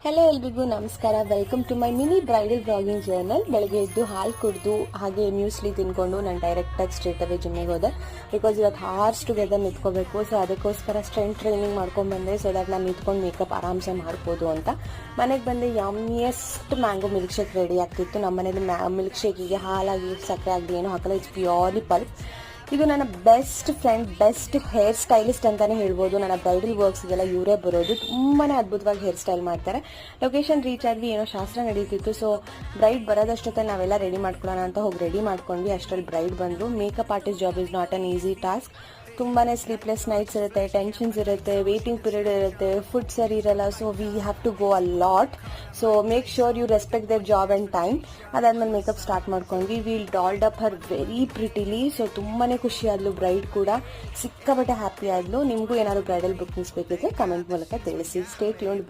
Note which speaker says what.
Speaker 1: Hello ಎಲ್ರಿಗೂ ನಮಸ್ಕಾರ. Welcome to my mini bridal blogging journal. ಬೆಳಗ್ಗೆ ಎದ್ದು ಹಾಲು ಕುಡಿದು ಹಾಗೆ ಮ್ಯೂಸ್ಲಿ ತಿನ್ಕೊಂಡು ನಾನು ಡೈರೆಕ್ಟಾಗಿ ಸ್ಟ್ರೇಟ್ ಅವೇ ಜಿಮ್ಮಿಗೆ ಹೋದೆ. ಬಿಕಾಸ್ ಇವತ್ತು ಹಾರ್ಸ್ ಟುಗೆದರ್ ನಿಂತ್ಕೋಬೇಕು. ಸೊ ಅದಕ್ಕೋಸ್ಕರ ಸ್ಟ್ರೆಂತ್ ಟ್ರೈನಿಂಗ್ ಮಾಡ್ಕೊಂಡು ಬಂದೆ. ಸೊ ದಟ್ ನಾನು ನಿಂತ್ಕೊಂಡು ಮೇಕಪ್ ಆರಾಮ್ಸೆ ಮಾಡ್ಬೋದು ಅಂತ. ಮನೆಗೆ ಬಂದು ಯಮ್ಮಿಯೆಸ್ಟ್ ಮ್ಯಾಂಗೋ ಮಿಲ್ಕ್ ಶೇಕ್ ರೆಡಿ ಆಗ್ತಿತ್ತು. ನಮ್ಮ ಮನೇಲಿ ಮಿಲ್ಕ್ ಶೇಕಿಗೆ ಹಾಲಾಗಿ ಸಕ್ಕರೆ ಆಗಲಿ ಏನೋ ಹಾಕಲ್ಲ. It's purely pulp. ಇದು ನನ್ನ best friend, best hair stylist ಅಂತಾನೆ ಹೇಳ್ಬೋದು. ನನ್ನ ಬ್ರೈಡಲ್ ವರ್ಕ್ಸ್ಗೆಲ್ಲ ಇವರೇ ಬರೋದು. ತುಂಬಾನೇ ಅದ್ಭುತವಾಗಿ ಹೇರ್ ಸ್ಟೈಲ್ ಮಾಡ್ತಾರೆ. ಲೊಕೇಶನ್ ರೀಚ್ ಆದ್ವಿ, ಏನೋ ಶಾಸ್ತ್ರ ನಡೀತಿತ್ತು. ಸೊ ಬ್ರೈಡ್ ಬರೋದಷ್ಟೊತ್ತಲ್ಲಿ ನಾವೆಲ್ಲ ರೆಡಿ ಮಾಡ್ಕೊಳ್ಳೋಣ ಅಂತ ಹೋಗಿ ರೆಡಿ ಮಾಡ್ಕೊಂಡ್ವಿ. ಅಷ್ಟರಲ್ಲಿ ಬ್ರೈಡ್ ಬಂದರು. Makeup artist job is not an easy task. ತುಂಬಾನೇ ಸ್ಲೀಪ್ಲೆಸ್ ನೈಟ್ಸ್ ಇರುತ್ತೆ, ಟೆನ್ಷನ್ಸ್ ಇರುತ್ತೆ, ವೇಟಿಂಗ್ ಪೀರಿಯಡ್ ಇರುತ್ತೆ, ಫುಡ್ ಸರಿ ಇರಲ್ಲ. So we have to go a lot. So make sure you respect their job and time. ಅದಾದ್ಮೇಲೆ makeup start ಮಾಡ್ಕೊಂಡ್ವಿ. We'll dolled up her very prettily. So ತುಂಬಾನೇ ಖುಷಿ ಆದ್ಲು bride ಕೂಡ, ಸಿಕ್ಕಾಪಟ್ಟೆ ಹ್ಯಾಪಿ ಆದ್ಲು. ನಿಮಗೂ ಏನಾದ್ರು ಬ್ರೈಡಲ್ ಬುಕ್ಕಿಂಗ್ಸ್ ಬೇಕಿದ್ರೆ ಕಮೆಂಟ್ ಮೂಲಕ ತಿಳಿಸಿ. Stay tuned.